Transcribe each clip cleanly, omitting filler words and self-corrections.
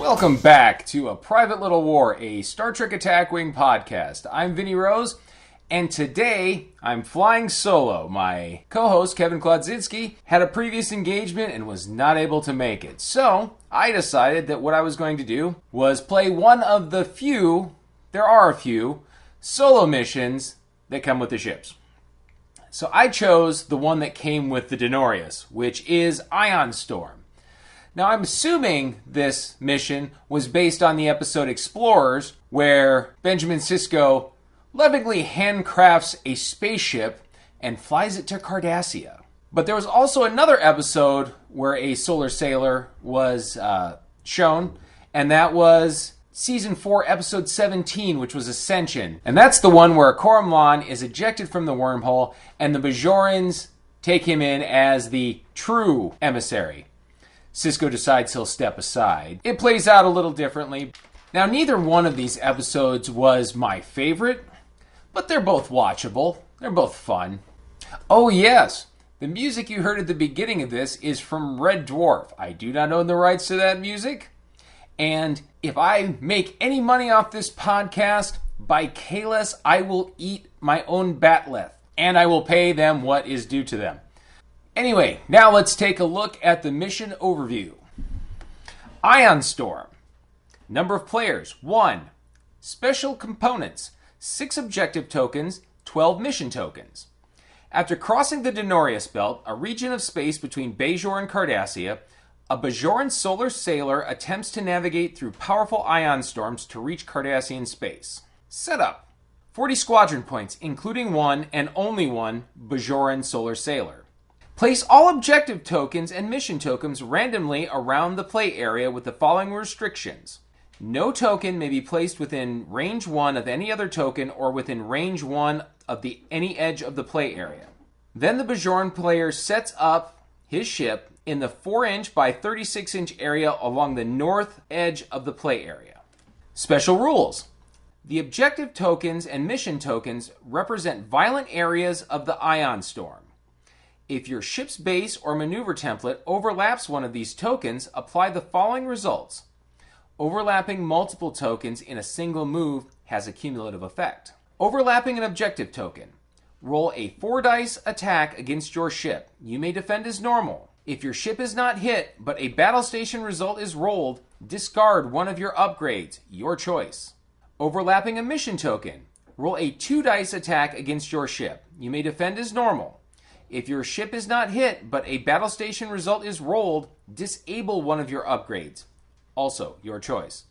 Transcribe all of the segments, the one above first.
Welcome back to A Private Little War, a Star Trek Attack Wing podcast. I'm Vinnie Rose, and today I'm flying solo. My co-host, Kevin Klodzinski, had a previous engagement and was not able to make it. So, I decided that what I was going to do was play one of the few, there are a few, solo missions that come with the ships. So I chose the one that came with the Denorius, which is Ion Storm. Now, I'm assuming this mission was based on the episode Explorers, where Benjamin Sisko lovingly handcrafts a spaceship and flies it to Cardassia. But there was also another episode where a solar sailor was shown, and that was Season 4, Episode 17, which was Ascension. And that's the one where Koromlan is ejected from the wormhole, and the Bajorans take him in as the true emissary. Sisko decides he'll step aside. It plays out a little differently. Now, neither one of these episodes was my favorite, but they're both watchable. They're both fun. Oh yes, the music you heard at the beginning of this is from Red Dwarf. I do not own the rights to that music. And if I make any money off this podcast, by Kalis, I will eat my own batleth. And I will pay them what is due to them. Anyway, now let's take a look at the mission overview. Ion Storm. Number of players, 1. Special components, 6 objective tokens, 12 mission tokens. After crossing the Denorius Belt, a region of space between Bajor and Cardassia, a Bajoran solar sailor attempts to navigate through powerful ion storms to reach Cardassian space. Setup. 40 squadron points, including one and only one Bajoran solar sailor. Place all objective tokens and mission tokens randomly around the play area with the following restrictions. No token may be placed within range 1 of any other token or within range 1 of any edge of the play area. Then the Bajoran player sets up his ship in the 4-inch by 36-inch area along the north edge of the play area. Special rules. The objective tokens and mission tokens represent violent areas of the ion storm. If your ship's base or maneuver template overlaps one of these tokens, apply the following results. Overlapping multiple tokens in a single move has a cumulative effect. Overlapping an objective token. Roll a 4-dice attack against your ship. You may defend as normal. If your ship is not hit, but a battle station result is rolled, discard one of your upgrades, your choice. Overlapping a mission token. Roll a 2-dice attack against your ship. You may defend as normal. If your ship is not hit, but a battle station result is rolled, disable one of your upgrades. Also, your choice.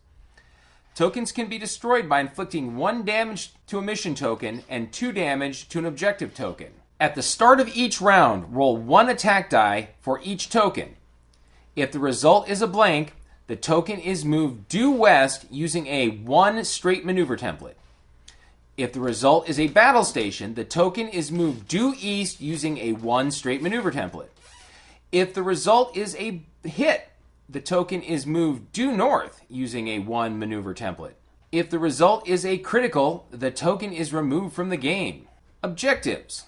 Tokens can be destroyed by inflicting 1 damage to a mission token and 2 damage to an objective token. At the start of each round, roll 1 attack die for each token. If the result is a blank, the token is moved due west using a 1 straight maneuver template. If the result is a battle station, the token is moved due east using a 1 straight maneuver template. If the result is a hit, the token is moved due north using a 1 maneuver template. If the result is a critical, the token is removed from the game. Objectives.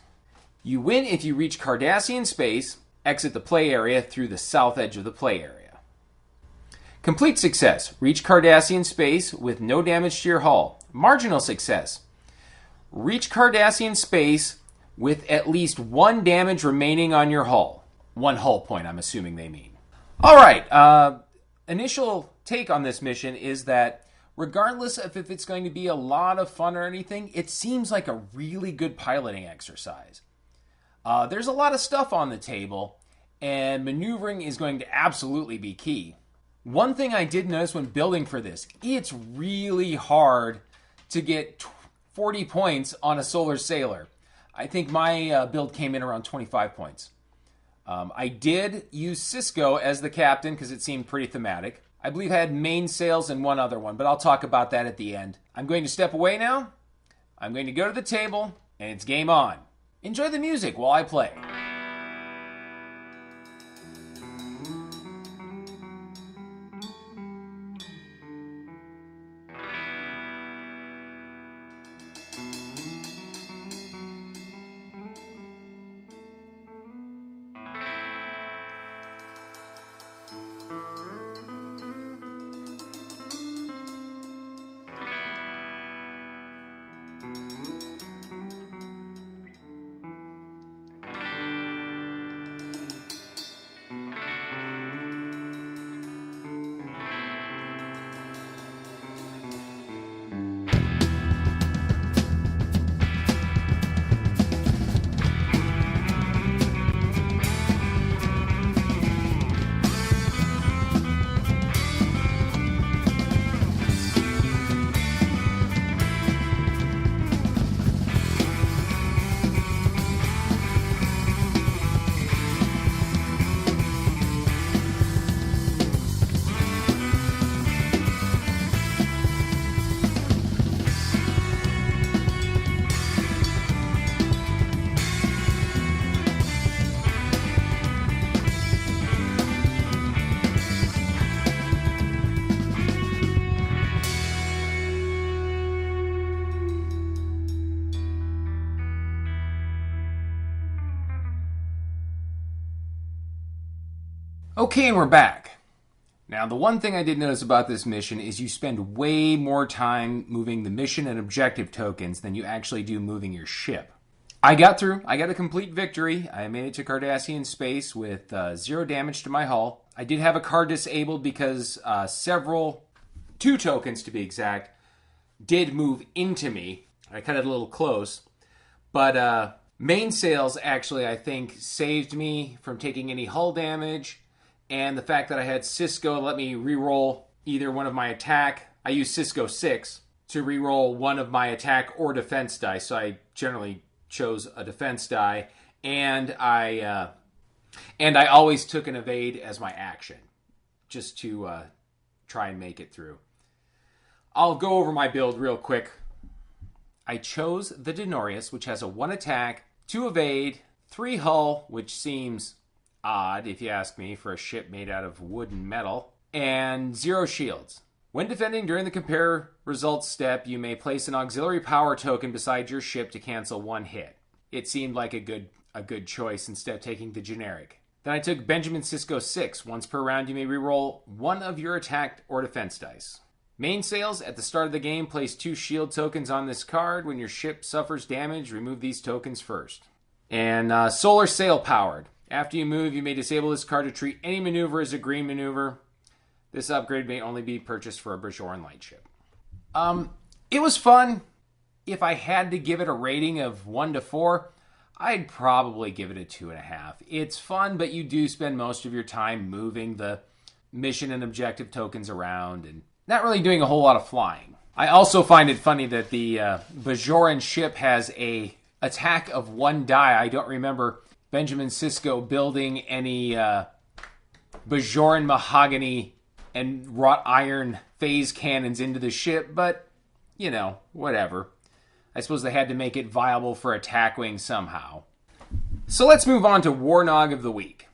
You win if you reach Cardassian space, exit the play area through the south edge of the play area. Complete success. Reach Cardassian space with no damage to your hull. Marginal success. Reach Cardassian space with at least 1 damage remaining on your hull. 1 hull point, I'm assuming they mean. Alright, initial take on this mission is that regardless of if it's going to be a lot of fun or anything, it seems like a really good piloting exercise. There's a lot of stuff on the table, and maneuvering is going to absolutely be key. One thing I did notice when building for this, it's really hard to get 40 points on a solar sailor. I think my build came in around 25 points. I did use Sisko as the captain because it seemed pretty thematic. I believe I had main sails and one other one, but I'll talk about that at the end. I'm going to step away now. I'm going to go to the table, and it's game on. Enjoy the music while I play. Okay, and we're back. Now, the one thing I did notice about this mission is you spend way more time moving the mission and objective tokens than you actually do moving your ship. I got through. I got a complete victory. I made it to Cardassian space with 0 damage to my hull. I did have a card disabled because 2 tokens to be exact, did move into me. I cut it a little close. But mainsails actually, I think, saved me from taking any hull damage. And the fact that I had Cisco let me reroll either one of my attack. I used Cisco 6 to reroll one of my attack or defense die. So I generally chose a defense die. And I always took an evade as my action. Just to try and make it through. I'll go over my build real quick. I chose the Denorius, which has a 1 attack, 2 evade, 3 hull, which seems odd, if you ask me, for a ship made out of wood and metal, and 0 shields. When defending during the compare results step, you may place an auxiliary power token beside your ship to cancel 1 hit. It seemed like a good choice instead of taking the generic. Then I took Benjamin Cisco 6. Once per round, you may reroll 1 of your attack or defense dice. Mainsails, at the start of the game, place 2 shield tokens on this card. When your ship suffers damage, remove these tokens first. And solar sail powered. After you move, you may disable this card to treat any maneuver as a green maneuver. This upgrade may only be purchased for a Bajoran lightship. It was fun. If I had to give it a rating of 1 to 4, I'd probably give it a 2.5. It's fun, but you do spend most of your time moving the mission and objective tokens around and not really doing a whole lot of flying. I also find it funny that the Bajoran ship has a attack of 1 die. I don't remember Benjamin Cisco building any Bajoran mahogany and wrought iron phase cannons into the ship, but, whatever. I suppose they had to make it viable for attack wing somehow. So let's move on to Warnog of the Week.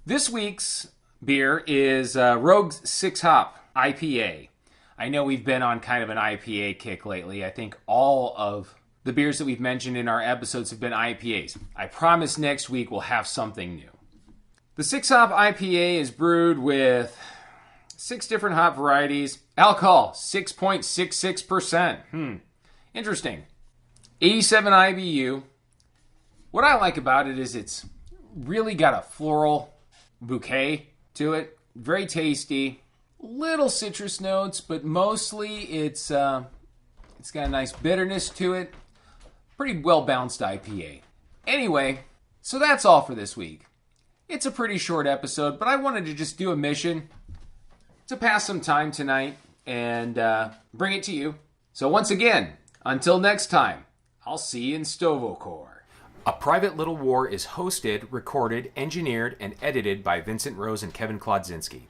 This week's beer is Rogue's 6-Hop IPA. I know we've been on kind of an IPA kick lately. I think all of the beers that we've mentioned in our episodes have been IPAs. I promise next week we'll have something new. The 6-Hop IPA is brewed with 6 different hop varieties. Alcohol, 6.66%. Interesting. 87 IBU. What I like about it is it's really got a floral bouquet to it. Very tasty. Little citrus notes, but mostly it's got a nice bitterness to it. Pretty well-balanced IPA. Anyway, so that's all for this week. It's a pretty short episode, but I wanted to just do a mission to pass some time tonight and bring it to you. So once again, until next time, I'll see you in Stovokor. A Private Little War is hosted, recorded, engineered, and edited by Vincent Rose and Kevin Klodzinski.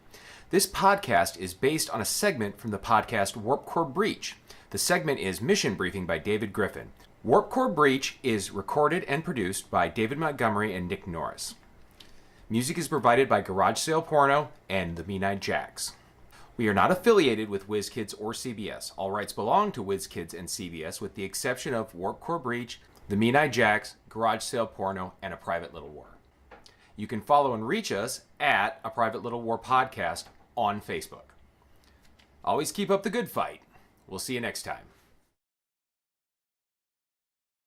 This podcast is based on a segment from the podcast Warp Core Breach. The segment is Mission Briefing by David Griffin. Warp Core Breach is recorded and produced by David Montgomery and Nick Norris. Music is provided by Garage Sale Porno and the Midnight Jacks. We are not affiliated with WizKids or CBS. All rights belong to WizKids and CBS with the exception of Warp Core Breach, the Midnight Jacks, Garage Sale Porno, and A Private Little War. You can follow and reach us at A Private Little War Podcast on Facebook. Always keep up the good fight. We'll see you next time.